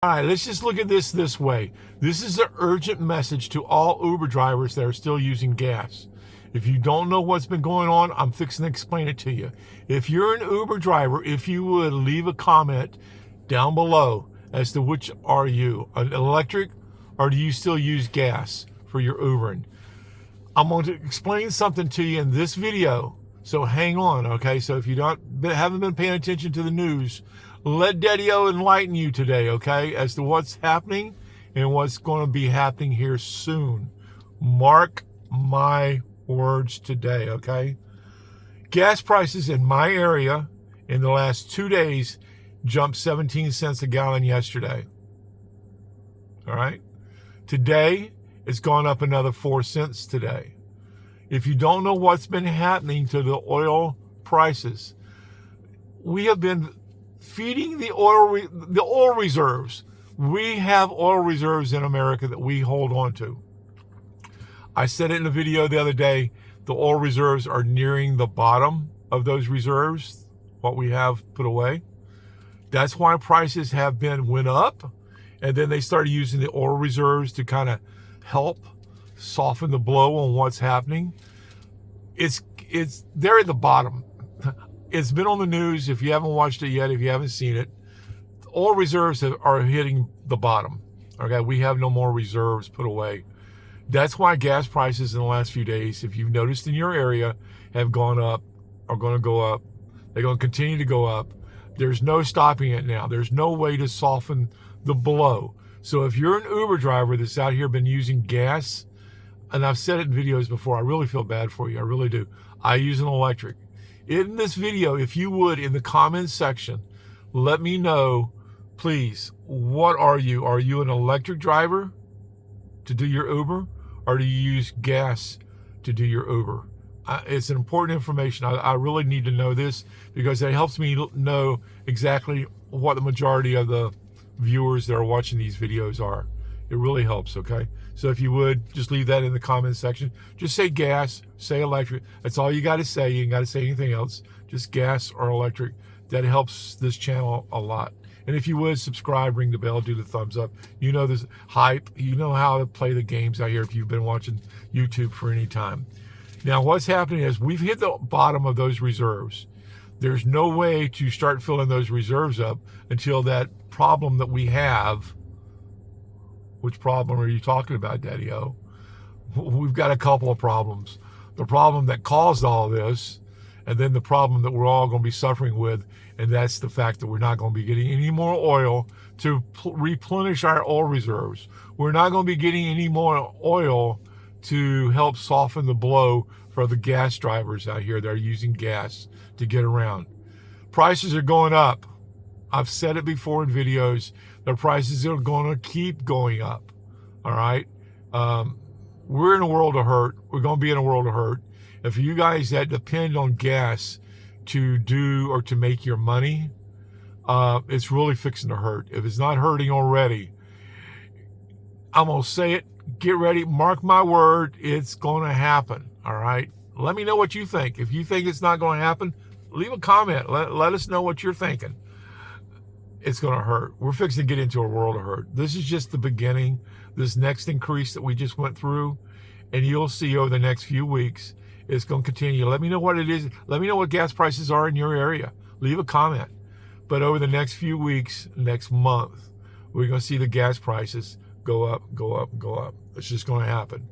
All right, let's just look at this way. This is an urgent message to all Uber drivers that are still using gas. If you don't know what's been going on, I'm fixing to explain it to you. If you're an Uber driver, if you would leave a comment down below as to which are you, an electric, or do you still use gas for your Ubering? I'm going to explain something to you in this video, so hang on, okay? So if you haven't been paying attention to the news, let Daddy-O enlighten you today, okay, as to what's happening and what's going to be happening here soon. Mark my words today, okay? Gas prices in my area in the last 2 days jumped 17 cents a gallon yesterday. All right? Today, it's gone up another 4 cents today. If you don't know what's been happening to the oil prices, we have been feeding the oil reserves. We have oil reserves in America that we hold on to. I said it in a video the other day, the oil reserves are nearing the bottom of those reserves, what we have put away. That's why prices went up, and then they started using the oil reserves to kind of help soften the blow on what's happening. They're at the bottom. It's been on the news. If you haven't watched it yet, if you haven't seen it, oil reserves are hitting the bottom. Okay, we have no more reserves put away. That's why gas prices in the last few days, if you've noticed in your area, have gone up, are going to go up. They're going to continue to go up. There's no stopping it now. There's no way to soften the blow. So if you're an Uber driver that's out here been using gas, and I've said it in videos before, I really feel bad for you. I really do. I use an electric. In this video, if you would, in the comments section, let me know, please, what are you? Are you an electric driver to do your Uber, or do you use gas to do your Uber? It's an important information. I really need to know this because it helps me know exactly what the majority of the viewers that are watching these videos are. It really helps, okay? So if you would, just leave that in the comments section. Just say gas, say electric. That's all you got to say. You ain't got to say anything else. Just gas or electric. That helps this channel a lot. And if you would, subscribe, ring the bell, do the thumbs up. You know this hype. You know how to play the games out here if you've been watching YouTube for any time. Now, what's happening is we've hit the bottom of those reserves. There's no way to start filling those reserves up until that problem that we have. Which problem are you talking about, Daddy-O? We've got a couple of problems. The problem that caused all this, and then the problem that we're all going to be suffering with, and that's the fact that we're not going to be getting any more oil to replenish our oil reserves. We're not going to be getting any more oil to help soften the blow for the gas drivers out here that are using gas to get around. Prices are going up. I've said it before in videos. The prices are going to keep going up. All right. We're in a world of hurt. We're going to be in a world of hurt. And for you guys that depend on gas to do or to make your money, it's really fixing to hurt. If it's not hurting already, I'm going to say it. Get ready. Mark my word. It's going to happen. All right. Let me know what you think. If you think it's not going to happen, leave a comment. Let us know what you're thinking. It's going to hurt. We're fixing to get into a world of hurt. This is just the beginning. This next increase that we just went through, and you'll see over the next few weeks, it's going to continue. Let me know what it is. Let me know what gas prices are in your area. Leave a comment. But over the next few weeks, next month, we're going to see the gas prices go up, go up, go up. It's just going to happen.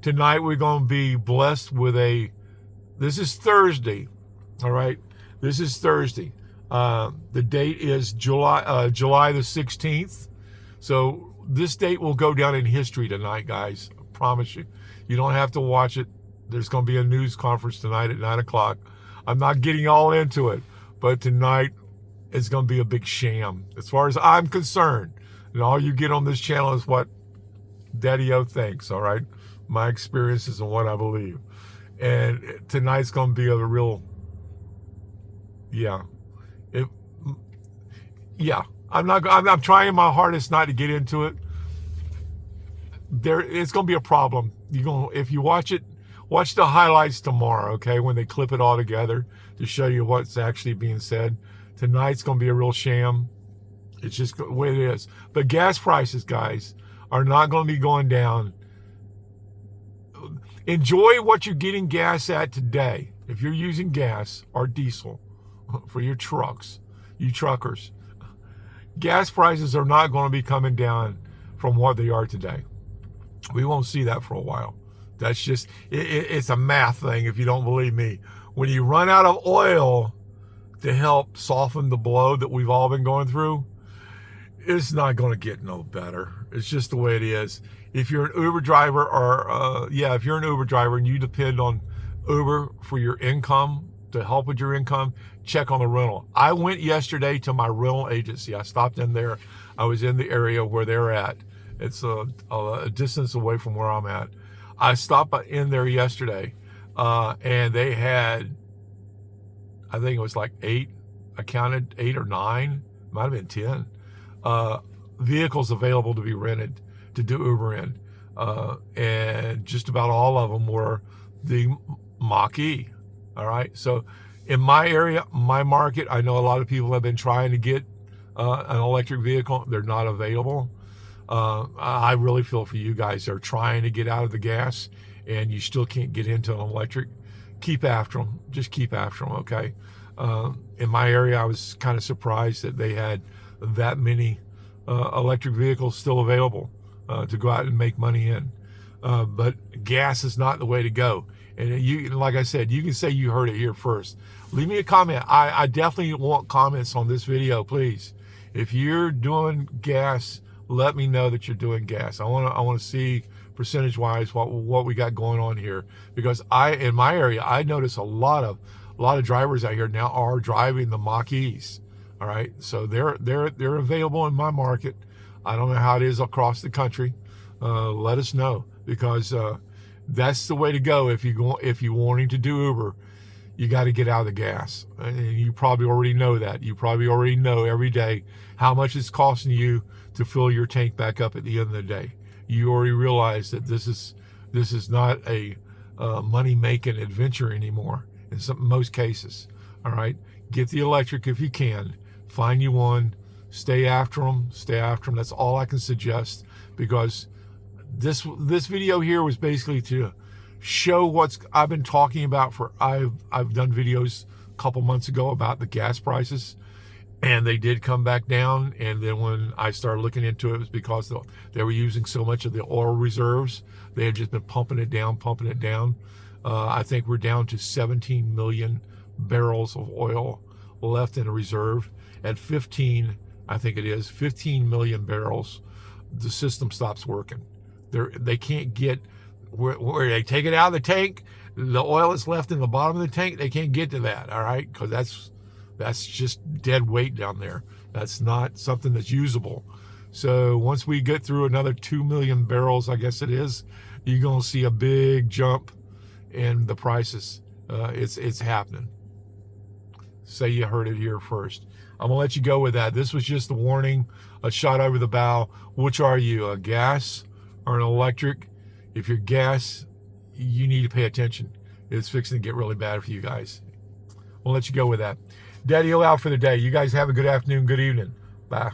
Tonight, we're going to be blessed with this is Thursday. All right. This is Thursday. The date is July the 16th. So this date will go down in history tonight, guys. I promise you. You don't have to watch it. There's going to be a news conference tonight at 9 o'clock. I'm not getting all into it, but tonight is going to be a big sham as far as I'm concerned. And all you get on this channel is what Daddy-O thinks, all right? My experiences and what I believe. And tonight's going to be a real, I'm trying my hardest not to get into it. It's going to be a problem. If you watch it, watch the highlights tomorrow, okay, when they clip it all together to show you what's actually being said. Tonight's going to be a real sham. It's just the way it is. But gas prices, guys, are not going to be going down. Enjoy what you're getting gas at today. If you're using gas or diesel for your trucks, you truckers, gas prices are not going to be coming down from what they are today. We won't see that for a while. That's just, it's a math thing if you don't believe me. When you run out of oil to help soften the blow that we've all been going through, it's not going to get no better. It's just the way it is. If you're an Uber driver if you're an Uber driver and you depend on Uber for your income, to help with your income, check on the rental. I went yesterday to my rental agency. I stopped in there. I was in the area where they're at. It's a distance away from where I'm at. I stopped in there yesterday, and they had, I think it was like 8, I counted 8 or 9, might have been 10, vehicles available to be rented to do Uber in. And just about all of them were the Mach-E. All right. So in my area, my market, I know a lot of people have been trying to get an electric vehicle. They're not available. I really feel for you guys that are trying to get out of the gas and you still can't get into an electric. Keep after them. Just keep after them, okay? In my area, I was kind of surprised that they had that many electric vehicles still available to go out and make money in. But gas is not the way to go. And you, like I said, you can say you heard it here first. Leave me a comment. I definitely want comments on this video, please. If you're doing gas, let me know that you're doing gas. I want to see percentage-wise what we got going on here, because in my area, I notice a lot of drivers out here now are driving the Mach-E's. All right, so they're available in my market. I don't know how it is across the country. Let us know, because that's the way to go. If you're wanting to do Uber, you got to get out of the gas, and you probably already know that. You probably already know every day how much it's costing you to fill your tank back up at the end of the day. You already realize that this is not a money-making adventure anymore in most cases. All right, get the electric if you can. Find you one. Stay after them. Stay after them. That's all I can suggest, because this video here was basically to show what I've been talking about I've done videos a couple months ago about the gas prices, and they did come back down. And then when I started looking into it, it was because they were using so much of the oil reserves. They had just been pumping it down. I think we're down to 17 million barrels of oil left in a reserve. At 15, I think it is 15 million barrels, the system stops working. They can't get where they take it out of the tank. The oil is left in the bottom of the tank. They can't get to that. All right, because that's just dead weight down there. That's not something that's usable. So once we get through another 2 million barrels, I guess it is, you're gonna see a big jump in the prices. It's happening. Say you heard it here first. I'm gonna let you go with that. This was just a warning, a shot over the bow. Which are you, a gas or an electric? If you're gas, you need to pay attention. It's fixing to get really bad for you guys. We'll let you go with that. Daddy-o out for the day. You guys have a good afternoon, good evening. Bye.